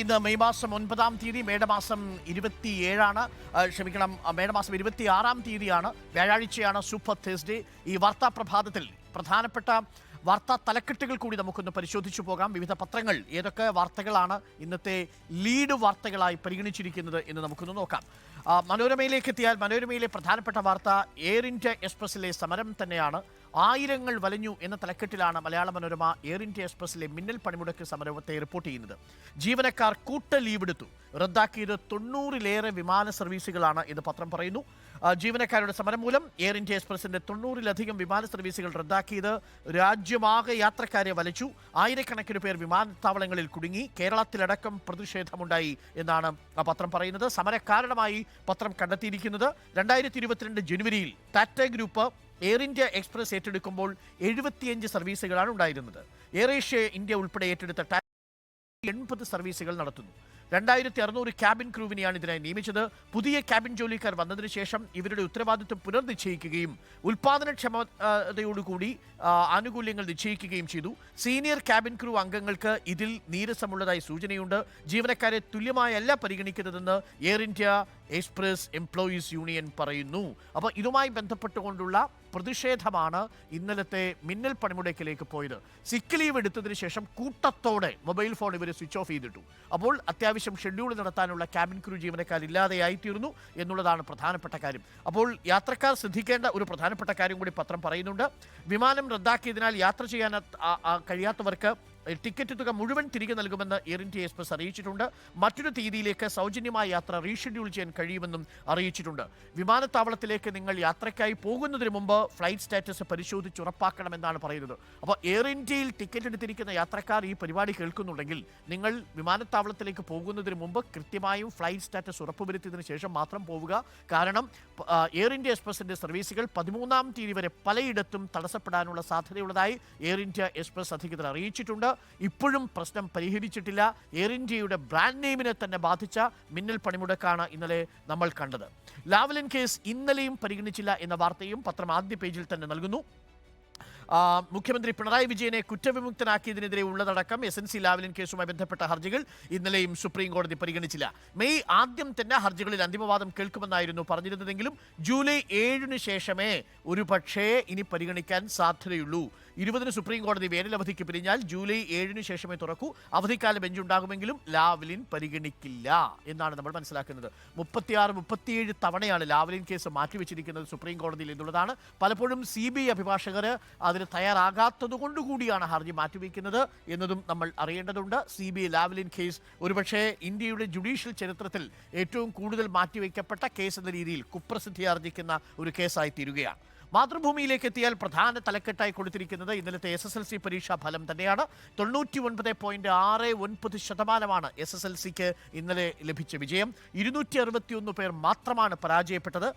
ഇന്ന് മെയ് മാസം 9-ാം തീയതി, മേടമാസം 27 ക്ഷമിക്കണം, മേടമാസം 26-ാം തീയതിയാണ്, വ്യാഴാഴ്ചയാണ്, സൂപ്പർ തേഴ്സ്ഡേ. ഈ വാർത്താ പ്രഭാതത്തിൽ പ്രധാനപ്പെട്ട വാർത്താ തലക്കെട്ടുകൾ കൂടി നമുക്കൊന്ന് പരിശോധിച്ചു പോകാം. വിവിധ പത്രങ്ങൾ ഏതൊക്കെ വാർത്തകളാണ് ഇന്നത്തെ ലീഡ് വാർത്തകളായി പരിഗണിച്ചിരിക്കുന്നത് എന്ന് നമുക്കൊന്ന് നോക്കാം. മനോരമയിലേക്ക് എത്തിയാൽ മനോരമയിലെ പ്രധാനപ്പെട്ട വാർത്ത എയർ ഇന്ത്യ എക്സ്പ്രസിലെ സമരം തന്നെയാണ്. ആയിരങ്ങൾ വലഞ്ഞു എന്ന തലക്കെട്ടിലാണ് മലയാള മനോരമ എയർ ഇന്ത്യ എക്സ്പ്രസിലെ മിന്നൽ പണിമുടക്ക് സമരത്തെ റിപ്പോർട്ട് ചെയ്യുന്നത്. ജീവനക്കാർ കൂട്ട ലീവെടുത്തു, റദ്ദാക്കിയത് 90-ലേറെ വിമാന സർവീസുകളാണ് എന്ന് പത്രം പറയുന്നു. ജീവനക്കാരുടെ സമരം മൂലം എയർ ഇന്ത്യ എക്സ്പ്രസിന്റെ 90-ലധികം വിമാന സർവീസുകൾ റദ്ദാക്കിയത് രാജ്യമാകെ യാത്രക്കാരെ വലച്ചു. ആയിരക്കണക്കിന് പേർ വിമാനത്താവളങ്ങളിൽ കുടുങ്ങി. കേരളത്തിലടക്കം പ്രതിഷേധമുണ്ടായി എന്നാണ് ആ പത്രം പറയുന്നത്. സമരക്കാരണമായി പത്രം കണ്ടെത്തിയിരിക്കുന്നത് 2022 ജനുവരിയിൽ Tata group air India express ഏറ്റെടുക്കുമ്പോൾ 75 സർവീസുകളാണ് ഉണ്ടായിരുന്നത്. എയർ ഏഷ്യ ഇന്ത്യ ഉൾപ്പെടെ ഏറ്റെടുത്ത ടാറ്റ 80 സർവീസുകൾ നടത്തുന്നു. 2600 ക്യാബിൻ ക്രൂവിനെയാണ് ഇതിനായി നിയമിച്ചത്. പുതിയ ക്യാബിൻ ജോലിക്കാർ വന്നതിന് ശേഷം ഇവരുടെ ഉത്തരവാദിത്വം പുനർനിശ്ചയിക്കുകയും ഉൽപാദനക്ഷമതയോടുകൂടി ആനുകൂല്യങ്ങൾ നിശ്ചയിക്കുകയും ചെയ്തു. സീനിയർ ക്യാബിൻ ക്രൂ അംഗങ്ങൾക്ക് ഇതിൽ നീരസമുള്ളതായി സൂചനയുണ്ട്. ജീവനക്കാരെ തുല്യമായല്ല പരിഗണിക്കുന്നതെന്ന് air India express employees union പറയുന്നു. അപ്പോൾ ഇതുമായി ബന്ധപ്പെട്ടുകൊണ്ടുള്ള പ്രതിഷേധമാണ് ഇന്നലത്തെ മിന്നൽ പണിമുടക്കിലേക്ക് പോയത്. സിക്ക് ലീവ് എടുത്തതിന് ശേഷം കൂട്ടത്തോടെ മൊബൈൽ ഫോൺ ഇവർ സ്വിച്ച് ഓഫ് ചെയ്തിട്ടു. അപ്പോൾ അത്യാവശ്യം ഷെഡ്യൂൾ നടത്താനുള്ള ക്യാബിൻ ക്രൂ ജീവനക്കാർ ഇല്ലാതെയായിത്തീർന്നു എന്നുള്ളതാണ് പ്രധാനപ്പെട്ട കാര്യം. അപ്പോൾ യാത്രക്കാർ ശ്രദ്ധിക്കേണ്ട ഒരു പ്രധാനപ്പെട്ട കാര്യം കൂടി പത്രം പറയുന്നുണ്ട്. വിമാനം റദ്ദാക്കിയതിനാൽ യാത്ര ചെയ്യാൻ കഴിയാത്തവർക്ക് ടിക്കറ്റ് തുക മുഴുവൻ തിരികെ നൽകുമെന്ന് എയർ ഇന്ത്യ എക്സ്പ്രസ് അറിയിച്ചിട്ടുണ്ട്. മറ്റൊരു തീയതിയിലേക്ക് സൗജന്യമായ യാത്ര റീഷെഡ്യൂൾ ചെയ്യാൻ കഴിയുമെന്നും അറിയിച്ചിട്ടുണ്ട്. വിമാനത്താവളത്തിലേക്ക് നിങ്ങൾ യാത്രയ്ക്കായി പോകുന്നതിന് മുമ്പ് ഫ്ലൈറ്റ് സ്റ്റാറ്റസ് പരിശോധിച്ച് ഉറപ്പാക്കണമെന്നാണ് പറയുന്നത്. അപ്പോൾ എയർ ഇന്ത്യയിൽ ടിക്കറ്റ് എടുത്തിരിക്കുന്ന യാത്രക്കാർ ഈ പരിപാടി കേൾക്കുന്നുണ്ടെങ്കിൽ നിങ്ങൾ വിമാനത്താവളത്തിലേക്ക് പോകുന്നതിന് മുമ്പ് കൃത്യമായും ഫ്ലൈറ്റ് സ്റ്റാറ്റസ് ഉറപ്പുവരുത്തിയതിനു ശേഷം മാത്രം പോവുക. കാരണം എയർ ഇന്ത്യ എക്സ്പ്രസിന്റെ സർവീസുകൾ 13-ാം തീയതി വരെ പലയിടത്തും തടസ്സപ്പെടാനുള്ള സാധ്യതയുള്ളതായി എയർ ഇന്ത്യ എക്സ്പ്രസ് അധികൃതർ അറിയിച്ചിട്ടുണ്ട്. ഇപ്പോഴും പ്രശ്നം പരിഹരിച്ചിട്ടില്ല. എയർ ഇന്ത്യയുടെ ബ്രാൻഡ് നെയിമിനെ തന്നെ ബാധിച്ച മിന്നൽ പണിമുടക്കാണ് ഇന്നലെ നമ്മൾ കണ്ടത്. ലാവ്ലിൻ കേസ് ഇന്നലെയും പരിഗണിച്ചില്ല എന്ന വാർത്തയും പത്രം ആദ്യ പേജിൽ തന്നെ നൽകുന്നു. മുഖ്യമന്ത്രി പിണറായി വിജയനെ കുറ്റവിമുക്തനാക്കിയതിനെതിരെ ഉള്ളതടക്കം SNC ലാവ്ലിൻ കേസുമായി ബന്ധപ്പെട്ട ഹർജികൾ ഇന്നലെയും സുപ്രീം കോടതി പരിഗണിച്ചില്ല. മെയ് ആദ്യം തന്നെ ഹർജികളിൽ അന്തിമവാദം കേൾക്കുമെന്നായിരുന്നു പറഞ്ഞിരുന്നതെങ്കിലും ജൂലൈ 7-ന് ശേഷമേ ഒരുപക്ഷേ ഇനി പരിഗണിക്കാൻ സാധ്യതയുള്ളൂ. 20-ന് സുപ്രീം കോടതി വേനലവധിക്ക് പിരിഞ്ഞാൽ ജൂലൈ 7-ന് ശേഷമേ തുറക്കൂ. അവധിക്കാല ബെഞ്ചുണ്ടാകുമെങ്കിലും ലാവ്ലിൻ പരിഗണിക്കില്ല എന്നാണ് നമ്മൾ മനസ്സിലാക്കുന്നത്. 36-37 തവണയാണ് ലാവ്ലിൻ കേസ് മാറ്റിവെച്ചിരിക്കുന്നത് സുപ്രീം കോടതിയിൽ എന്നുള്ളതാണ്. പലപ്പോഴും CBI അഭിഭാഷകർ അതിന് തയ്യാറാകാത്തതുകൊണ്ടുകൂടിയാണ് ഹർജി മാറ്റിവെക്കുന്നത് എന്നതും നമ്മൾ അറിയേണ്ടതുണ്ട്. CBI ലാവ്ലിൻ കേസ് ഒരുപക്ഷേ ഇന്ത്യയുടെ ജുഡീഷ്യൽ ചരിത്രത്തിൽ ഏറ്റവും കൂടുതൽ മാറ്റിവെക്കപ്പെട്ട കേസ് എന്ന രീതിയിൽ കുപ്രസിദ്ധി ആർജിക്കുന്ന ഒരു കേസായി തീരുകയാണ്. മാതൃഭൂമിയിലേക്ക് എത്തിയാൽ പ്രധാന തലക്കെട്ടായി കൊടുത്തിരിക്കുന്നത് ഇന്നലത്തെ SSLC പരീക്ഷാ ഫലം തന്നെയാണ്. 99.69% SSLCക്ക് ഇന്നലെ ലഭിച്ച വിജയം. 261 പേർ മാത്രമാണ് പരാജയപ്പെട്ടത്.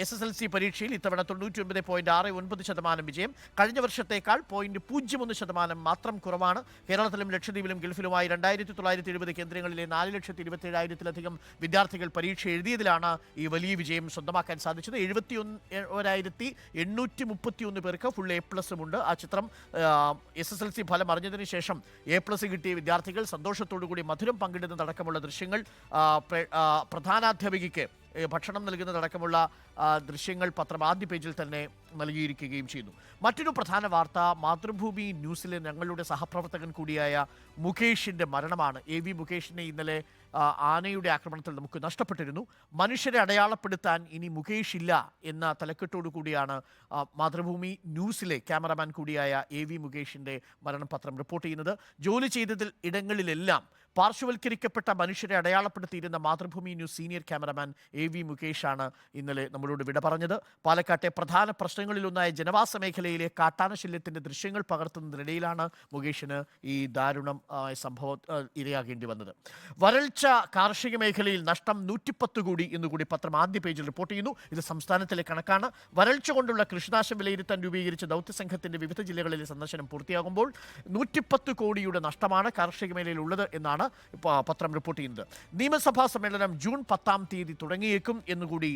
SSLC പരീക്ഷയിൽ ഇത്തവണ 99.69% വിജയം. കഴിഞ്ഞ വർഷത്തേക്കാൾ 0.01% മാത്രം കുറവാണ്. കേരളത്തിലും ലക്ഷദ്വീപിലും ഗൾഫിലുമായി 2970 കേന്ദ്രങ്ങളിലെ 4,27,000-ലധികം വിദ്യാർത്ഥികൾ പരീക്ഷ എഴുതിയതിലാണ് ഈ വലിയ വിജയം സ്വന്തമാക്കാൻ സാധിച്ചത്. 71,831 പേർക്ക് ഫുൾ A+ ഉണ്ട്. ആ ചിത്രം SSLC ഫലം അറിഞ്ഞതിന് ശേഷം A+ കിട്ടിയ വിദ്യാർത്ഥികൾ സന്തോഷത്തോടുകൂടി മധുരം പങ്കിടുന്നതടക്കമുള്ള ദൃശ്യങ്ങൾ, പ്രധാനാധ്യാപികയ്ക്ക് ഭക്ഷണം നൽകുന്നതടക്കമുള്ള ദൃശ്യങ്ങൾ പത്രം ആദ്യ പേജിൽ തന്നെ നൽകിയിരിക്കുകയും ചെയ്യുന്നു. മറ്റൊരു പ്രധാന വാർത്ത മാതൃഭൂമി ന്യൂസിലെ ഞങ്ങളുടെ സഹപ്രവർത്തകൻ കൂടിയായ മുകേഷിൻ്റെ മരണമാണ്. AV മുകേഷിനെ ഇന്നലെ ആനയുടെ ആക്രമണത്തിൽ നമുക്ക് നഷ്ടപ്പെട്ടിരുന്നു. മനുഷ്യരെ അടയാളപ്പെടുത്താൻ ഇനി മുകേഷ് ഇല്ല എന്ന തലക്കെട്ടോടു കൂടിയാണ് മാതൃഭൂമി ന്യൂസിലെ ക്യാമറമാൻ കൂടിയായ AV മുകേഷിൻ്റെ മരണം പത്രം റിപ്പോർട്ട് ചെയ്യുന്നത്. ജോലി ചെയ്തതിൽ ഇടങ്ങളിലെല്ലാം പാർശ്വവൽക്കരിക്കപ്പെട്ട മനുഷ്യരെ അടയാളപ്പെടുത്തിയിരുന്ന Mathrubhumi news senior cameraman AV മുകേഷാണ് ഇന്നലെ നമ്മളോട് വിട പറഞ്ഞത്. പാലക്കാട്ടെ പ്രധാന പ്രശ്നങ്ങളിലൊന്നായ ജനവാസ മേഖലയിലെ കാട്ടാനശല്യത്തിൻ്റെ ദൃശ്യങ്ങൾ പകർത്തുന്നതിനിടയിലാണ് മുകേഷിന് ഈ ദാരുണം സംഭവം ഇരയാകേണ്ടി വന്നത്. വരൾച്ച കാർഷിക മേഖലയിൽ നഷ്ടം 110 കോടി എന്നുകൂടി പത്രം ആദ്യ പേജിൽ റിപ്പോർട്ട് ചെയ്യുന്നു. ഇത് സംസ്ഥാനത്തിലെ കണക്കാണ്. വരൾച്ച കൊണ്ടുള്ള കൃഷിനാശം വിലയിരുത്താൻ രൂപീകരിച്ച ദൗത്യസംഘത്തിൻ്റെ വിവിധ ജില്ലകളിലെ സന്ദർശനം പൂർത്തിയാകുമ്പോൾ 110 കോടിയുടെ നഷ്ടമാണ് കാർഷിക മേഖലയിൽ ഉള്ളത് എന്നാണ് പത്രം റിപ്പോർട്ട് ചെയ്യുന്നത്. നിയമസഭാ സമ്മേളനം ജൂൺ 10-ാം തീയതി തുടങ്ങിയേക്കും എന്നുകൂടി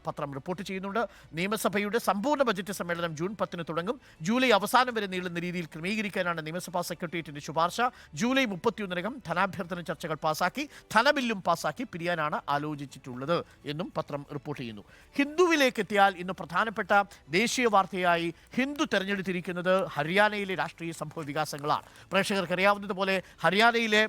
പത്രം റിപ്പോർട്ട് ചെയ്യുന്നുണ്ട്. നിയമസഭയുടെ സമ്പൂർണ്ണ സമ്പൂർണ്ണ ബജറ്റ് സമ്മേളനം ജൂൺ 10 തുടങ്ങും. ജൂലൈ അവസാനം വരെ നീളുന്ന രീതിയിൽ ക്രമീകരിക്കാനാണ് നിയമസഭാ സെക്രട്ടേറിയറ്റിന്റെ ശുപാർശ. ജൂലൈ 31 ധനാഭ്യർത്ഥന ചർച്ചകൾ പാസാക്കി ധനബില്ലും പാസാക്കി പിരിയാനാണ് ആലോചിച്ചിട്ടുള്ളത് എന്നും പത്രം റിപ്പോർട്ട് ചെയ്യുന്നു. ഹിന്ദുവിലേക്ക് എത്തിയാൽ ഇന്ന് പ്രധാനപ്പെട്ട ദേശീയ വാർത്തയായി ഹിന്ദു തെരഞ്ഞെടുത്തിരിക്കുന്നത് ഹരിയാനയിലെ രാഷ്ട്രീയ സംഭവ വികാസങ്ങളാണ്. പ്രേക്ഷകർക്ക് അറിയാവുന്നതുപോലെ ഹരിയാനയിലെ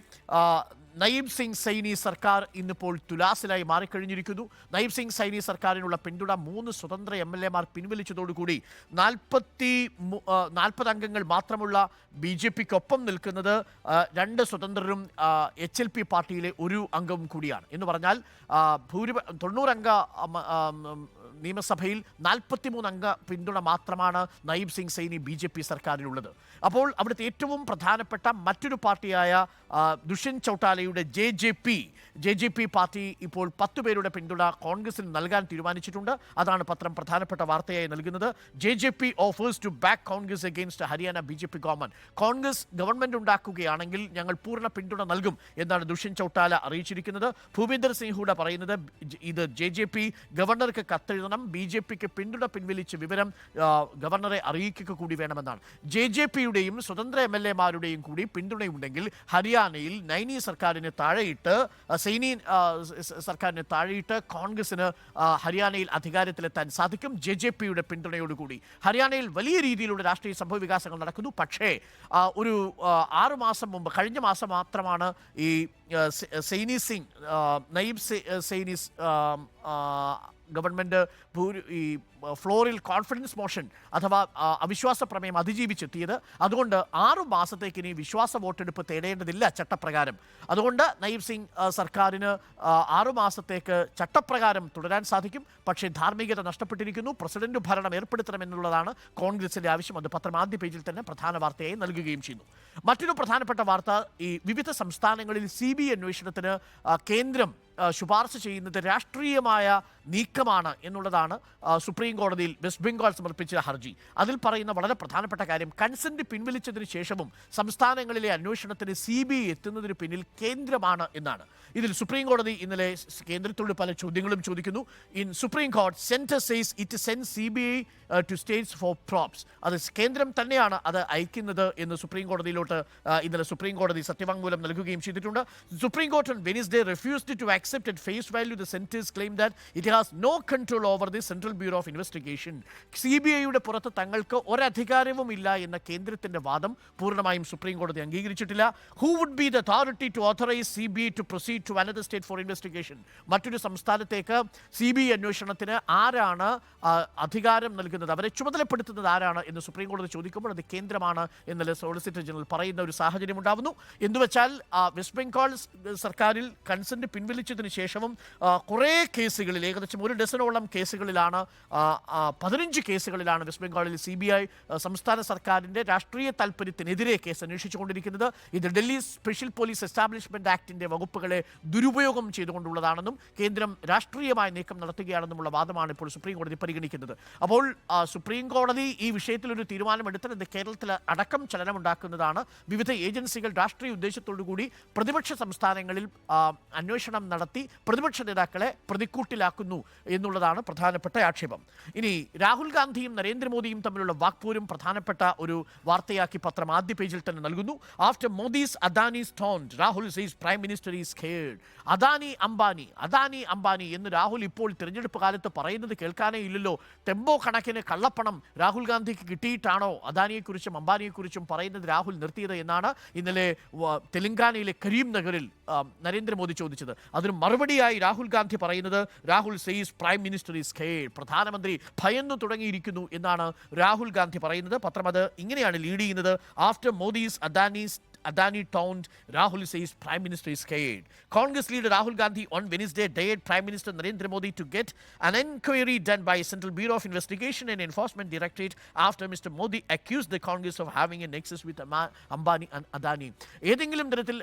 നയീബ് സിംഗ് സൈനി സർക്കാർ ഇന്നിപ്പോൾ തുലാസിലായി മാറിക്കഴിഞ്ഞിരിക്കുന്നു. നയീബ് സിംഗ് സൈനി സർക്കാരിനുള്ള പിന്തുണ 3 സ്വതന്ത്ര MLA-മാർ പിൻവലിച്ചതോടുകൂടി 40 അംഗങ്ങൾ മാത്രമുള്ള BJP-ക്കൊപ്പം നിൽക്കുന്നത് 2 സ്വതന്ത്രരും HLP പാർട്ടിയിലെ 1 അംഗവും കൂടിയാണ്. എന്ന് പറഞ്ഞാൽ 90 അംഗ നിയമസഭയിൽ 43 അംഗ പിന്തുണ മാത്രമാണ് നയീബ് സിംഗ് സൈനി BJP സർക്കാരിനുള്ളത്. അപ്പോൾ അവിടുത്തെ ഏറ്റവും പ്രധാനപ്പെട്ട മറ്റൊരു പാർട്ടിയായ ദുഷ്യന്ത് ചൗട്ടാലയുടെ JJP പാർട്ടി ഇപ്പോൾ 10 പേരുടെ പിന്തുണ കോൺഗ്രസിന് നൽകാൻ തീരുമാനിച്ചിട്ടുണ്ട്. അതാണ് പത്രം പ്രധാനപ്പെട്ട വാർത്തയായി നൽകുന്നത്. JJP offers to back Congress against Haryana BJP government. Congress government ഉണ്ടാക്കുകയാണെങ്കിൽ ഞങ്ങൾ പൂർണ്ണ പിന്തുണ നൽകും എന്നാണ് ദുഷ്യന്ത് ചൗട്ടാല അറിയിച്ചിരിക്കുന്നത്. ഭൂപീന്ദർ സിംഗ് ഹൂഡ പറയുന്നത് ഇത് JJP ഗവർണർക്ക് കത്തെഴുതണം, BJP-ക്ക് പിന്തുണ പിൻവലിച്ച വിവരം ഗവർണറെ അറിയിക്കുക കൂടി വേണമെന്നാണ്. JJP-യുടെയും സ്വതന്ത്ര MLA-മാരുടെയും കൂടി പിന്തുണയുണ്ടെങ്കിൽ ഹരിയാനയിൽ നൈനി സർക്കാരിന് താഴെയിട്ട് കോൺഗ്രസിന് ഹരിയാനയിൽ അധികാരത്തിലെത്താൻ സാധിക്കും. JJP-യുടെ പിന്തുണയോടുകൂടി ഹരിയാനയിൽ വലിയ രീതിയിലുള്ള രാഷ്ട്രീയ സംഭവ വികാസങ്ങൾ നടക്കുന്നു. പക്ഷേ ഒരു 6 മാസം മുമ്പ്, കഴിഞ്ഞ മാസം മാത്രമാണ് ഈ സൈനി സിംഗ് നയീബ് സൈനീസ് ഗവൺമെൻറ് ഈ ഫ്ലോറിൽ കോൺഫിഡൻസ് മോഷൻ അഥവാ അവിശ്വാസ പ്രമേയം അതിജീവിച്ചെത്തിയത്. അതുകൊണ്ട് 6 മാസത്തേക്ക് ഇനി വിശ്വാസ വോട്ടെടുപ്പ് തേടേണ്ടതില്ല ചട്ടപ്രകാരം. അതുകൊണ്ട് നയീബ് സിംഗ് സർക്കാരിന് 6 മാസത്തേക്ക് ചട്ടപ്രകാരം തുടരാൻ സാധിക്കും. പക്ഷേ ധാർമ്മികത നഷ്ടപ്പെട്ടിരിക്കുന്നു. പ്രസിഡന്റ് ഭരണം ഏർപ്പെടുത്തണമെന്നുള്ളതാണ് കോൺഗ്രസിന്റെ ആവശ്യം. അത് പത്രം ആദ്യ പേജിൽ തന്നെ പ്രധാന വാർത്തയായി നൽകുകയും ചെയ്യുന്നു. മറ്റൊരു പ്രധാനപ്പെട്ട വാർത്ത, ഈ വിവിധ സംസ്ഥാനങ്ങളിൽ CBI അന്വേഷണത്തിന് കേന്ദ്രം ശുപാർശ ചെയ്യുന്നത് രാഷ്ട്രീയമായ നീക്കമാണ് എന്നുള്ളതാണ് സുപ്രീം കോടതിയിൽ വെസ്റ്റ് ബംഗാൾ സമർപ്പിച്ച ഹർജി. അതിൽ പറയുന്ന വളരെ പ്രധാനപ്പെട്ട കാര്യം, കൺസെന്റ് പിൻവലിച്ചതിന് ശേഷവും സംസ്ഥാനങ്ങളിലെ അന്വേഷണത്തിന് CBI എത്തുന്നതിന് പിന്നിൽ കേന്ദ്രമാണ് എന്നാണ്. ഇതിൽ സുപ്രീം കോടതി ഇന്നലെ കേന്ദ്രത്തോട് പല ചോദ്യങ്ങളും ചോദിക്കുന്നു. In Supreme Court, centre says it send CBI to states for probes. അത് കേന്ദ്രം തന്നെയാണ് അത് അയക്കുന്നത് എന്ന് സുപ്രീം കോടതിയിലോട്ട് ഇന്നലെ സുപ്രീം കോടതി സത്യവാങ്മൂലം നൽകുകയും ചെയ്തിട്ടുണ്ട്. Supreme court on Wednesday refused to accept at face value the center's claim that it has no control over the Central Bureau of Investigation. CBI-യുടെ പുറത്ത് തങ്ങൾക്ക് ഒരധികാരവും ഇല്ല എന്ന കേന്ദ്രത്തിന്റെ വാദം പൂർണ്ണമായും സുപ്രീം കോടതി അംഗീകരിച്ചിട്ടില്ല. Who would be the authority to authorize CBI to proceed to another state for investigation? മറ്റൊരു സംസ്ഥാനത്തേക്ക് CBI അന്വേഷണത്തിന് ആരാണ് അധികാരം നൽകുന്നത്, അവരെ ചുമതലപ്പെടുത്തുന്നത് ആരാണ് എന്ന് സുപ്രീം കോടതി ചോദിക്കുമ്പോൾ അത് കേന്ദ്രമാണ് എന്നല്ലേ സോളിസിറ്റർ ജനറൽ പറയുന്ന ഒരു സാഹചര്യം ഉണ്ടാവുന്നു. എന്നുവെച്ചാൽ വെസ്റ്റ് ബംഗാൾ സർക്കാരിൽ കൺസെന്റ് പിൻവലിച്ചതിന് ശേഷവും കുറേ കേസുകളിൽ, ഏകദേശം 1 ഡസനോളം കേസുകളിലാണ്, 15 കേസുകളിലാണ് വെസ്റ്റ് ബംഗാളിൽ CBI സംസ്ഥാന സർക്കാരിൻ്റെ രാഷ്ട്രീയ താൽപ്പര്യത്തിനെതിരെ കേസ് അന്വേഷിച്ചുകൊണ്ടിരിക്കുന്നത്. ഇത് ഡൽഹി സ്പെഷ്യൽ പോലീസ് എസ്റ്റാബ്ലിഷ്മെന്റ് ആക്ടിന്റെ വകുപ്പുകളെ ദുരുപയോഗം ചെയ്തുകൊണ്ടുള്ളതാണെന്നും കേന്ദ്രം രാഷ്ട്രീയമായ നീക്കം നടത്തുകയാണെന്നുമുള്ള വാദമാണ് ഇപ്പോൾ സുപ്രീം കോടതി പരിഗണിക്കുന്നത്. അപ്പോൾ സുപ്രീം കോടതി ഈ വിഷയത്തിൽ ഒരു തീരുമാനമെടുത്താൽ ഇത് കേരളത്തിൽ അടക്കം ചലനമുണ്ടാക്കുന്നതാണ്. വിവിധ ഏജൻസികൾ രാഷ്ട്രീയ ഉദ്ദേശത്തോടുകൂടി പ്രതിപക്ഷ സംസ്ഥാനങ്ങളിൽ അന്വേഷണം നടത്തി പ്രതിപക്ഷ നേതാക്കളെ പ്രതിക്കൂട്ടിലാക്കുന്നു എന്നുള്ളതാണ് പ്രധാനപ്പെട്ട ആക്ഷേപം. ഇനി രാഹുൽ ഗാന്ധിയും നരേന്ദ്രമോദിയും തമ്മിലുള്ള വാക്പോരും പ്രധാനപ്പെട്ട ഒരു വാർത്തയാക്കി പത്രം ആദ്യ പേജിൽ തന്നെ നൽകുന്നു. After Modi's Adani's taunt, Rahul says prime minister is scared. Adani Ambani എന്ന് രാഹുൽ ഇപ്പോൾ തിരഞ്ഞെടുപ്പ് കാലത്ത് പറയുന്നത് കേൾക്കാനേ ഇല്ലല്ലോ. ടെമ്പോ കണക്കിന് കള്ളപ്പണം രാഹുൽ ഗാന്ധിക്ക് കിട്ടിയിട്ടാണോ അദാനിയെക്കുറിച്ചും അംബാനിയെക്കുറിച്ചും പറയുന്നത് രാഹുൽ നിർത്തിയത് എന്നാണ് ഇന്നലെ തെലങ്കാനയിലെ കരീം നഗറിൽ നരേന്ദ്രമോദി ചോദിച്ചത്. അതിന് മറുപടിയായി രാഹുൽ ഗാന്ധി പറയുന്നത് Rahul says prime minister is scared, പ്രധാനമന്ത്രി ഭയന്നു തുടങ്ങിയിരിക്കുന്നു എന്നാണ് രാഹുൽ ഗാന്ധി പറയുന്നത്. പത്രം അത് ഇങ്ങനെയാണ് ലീഡ് ചെയ്യുന്നത്. After Modi's Adani taunted, Rahul says Prime Minister is scared. Congress leader Rahul Gandhi on Wednesday dared Prime Minister Narendra Modi to get an inquiry done by Central Bureau of Investigation and Enforcement Directorate after Mr. Modi accused the Congress of having a nexus with Ambani and Adani. ഏതെങ്കിലും തരത്തിൽ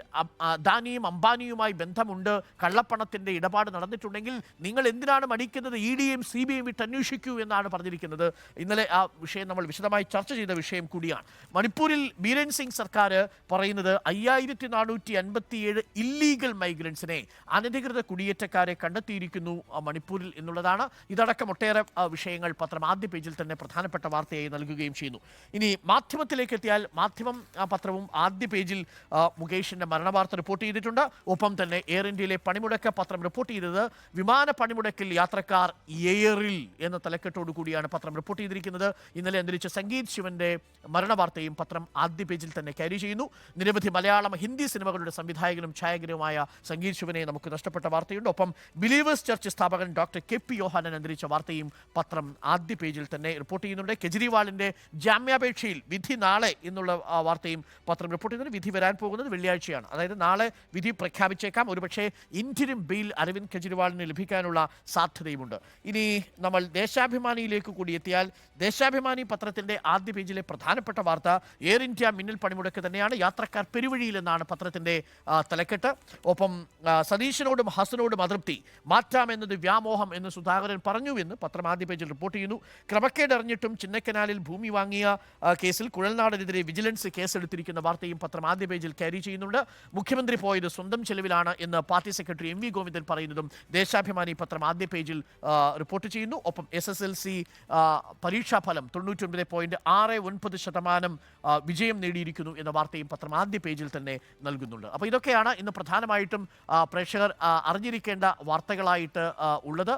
അദാനിയും അംബാനിയുമായി ബന്ധമുണ്ട്, കള്ളപ്പണത്തിന്റെ ഇടപാട് നടന്നിട്ടുണ്ടെങ്കിൽ നിങ്ങൾ എന്തിനാണ് മടിക്കുന്നത്, EDയും CBIയും വിട്ട് അന്വേഷിക്കൂ എന്നാണ് പറഞ്ഞിരിക്കുന്നത്. ഇന്നലെ ആ വിഷയം നമ്മൾ വിശദമായി ചർച്ച ചെയ്ത വിഷയം കൂടിയാണ്. മണിപ്പൂരിൽ ബീരൻ സിംഗ് സർക്കാർ പറയുന്നത് പറയുന്നത് 5457 ഇല്ലീഗൽ മൈഗ്രൻസിനെ, അനധികൃത കുടിയേറ്റക്കാരെ കണ്ടെത്തിയിരിക്കുന്നു മണിപ്പൂരിൽ എന്നുള്ളതാണ്. ഇതടക്കം ഒട്ടേറെ വിഷയങ്ങൾ പത്രം ആദ്യ പേജിൽ തന്നെ പ്രധാനപ്പെട്ട വാർത്തയായി നൽകുകയും ചെയ്യുന്നു. ഇനി മാധ്യമത്തിലേക്ക് എത്തിയാൽ, മാധ്യമം പത്രവും ആദ്യ പേജിൽ മുകേഷിന്റെ മരണവാർത്ത റിപ്പോർട്ട് ചെയ്തിട്ടുണ്ട്. ഒപ്പം തന്നെ എയർ ഇന്ത്യയിലെ പണിമുടക്ക് പത്രം റിപ്പോർട്ട് ചെയ്തത് വിമാന പണിമുടക്കിൽ യാത്രക്കാർ എയറിൽ എന്ന തലക്കെട്ടോടു കൂടിയാണ് പത്രം റിപ്പോർട്ട് ചെയ്തിരിക്കുന്നത്. ഇന്നലെ അന്തരിച്ച സംഗീത് ശിവന്റെ മരണവാർത്തയും പത്രം ആദ്യ പേജിൽ തന്നെ ക്യാരി ചെയ്യുന്നു. നിരവധി മലയാളം, ഹിന്ദി സിനിമകളുടെ സംവിധായകനും ഛായാഗ്രഹനുമായ സംഗീത് ശിവനെ നമുക്ക് നഷ്ടപ്പെട്ട വാർത്തയുണ്ട്. ഒപ്പം ബിലീവേഴ്സ് ചർച്ച് സ്ഥാപകൻ ഡോക്ടർ KP യോഹനൻ അന്തരിച്ച വാർത്തയും പത്രം ആദ്യ പേജിൽ തന്നെ റിപ്പോർട്ട് ചെയ്യുന്നുണ്ട്. കെജ്രിവാളിന്റെ ജാമ്യാപേക്ഷയിൽ വിധി നാളെ എന്നുള്ള വാർത്തയും പത്രം റിപ്പോർട്ട് ചെയ്യുന്നത്. വിധി വരാൻ പോകുന്നത് വെള്ളിയാഴ്ചയാണ്, അതായത് നാളെ വിധി പ്രഖ്യാപിച്ചേക്കാം. ഒരുപക്ഷെ ഇന്റരിം ബെയിൽ അരവിന്ദ് കെജ്രിവാളിന് ലഭിക്കാനുള്ള സാധ്യതയുമുണ്ട്. ഇനി നമ്മൾ ദേശാഭിമാനിയിലേക്ക് കൂടി എത്തിയാൽ, ദേശാഭിമാനി പത്രത്തിന്റെ ആദ്യ പേജിലെ പ്രധാനപ്പെട്ട വാർത്ത എയർ ഇന്ത്യ മിന്നൽ പണിമുടക്ക് തന്നെയാണ്. യാത്രക്കാർ പെരുവഴിയിലെന്നാണ് പത്രത്തിന്റെ തലക്കെട്ട്. ഒപ്പം സതീശനോടും ഹസനോടും അതൃപ്തി, മാറ്റാമെന്നത് വ്യാമോഹം എന്ന് സുധാകരൻ പറഞ്ഞുവെന്ന് പത്രം ആദ്യ പേജിൽ റിപ്പോർട്ട് ചെയ്യുന്നു. ക്രമക്കേട് അറിഞ്ഞിട്ടും ചിന്നക്കനാലിൽ ഭൂമി വാങ്ങിയ കേസിൽ കുഴൽനാടനെതിരെ വിജിലൻസ് കേസെടുത്തിരിക്കുന്ന വാർത്തയും പത്രം ആദ്യ പേജിൽ ക്യാരി ചെയ്യുന്നുണ്ട്. മുഖ്യമന്ത്രി പോയത് സ്വന്തം ചെലവിലാണ് എന്ന് പാർട്ടി സെക്രട്ടറി MV ഗോവിന്ദൻ പറയുന്നതും ദേശാഭിമാനി പത്രം ആദ്യ പേജിൽ റിപ്പോർട്ട് ചെയ്യുന്നു. ഒപ്പം SSLC പരീക്ഷാഫലം 99.69% വിജയം നേടിയിരിക്കുന്നു എന്ന വാർത്തയും പത്രം ആദ്യ പേജിൽ തന്നെ നൽകുന്നുണ്ട്. അപ്പോൾ ഇതൊക്കെയാണ് ഇന്ന് പ്രധാനമായിട്ടും പ്രേക്ഷകർ അറിഞ്ഞിരിക്കേണ്ട വാർത്തകളായിട്ട് ഉള്ളത്.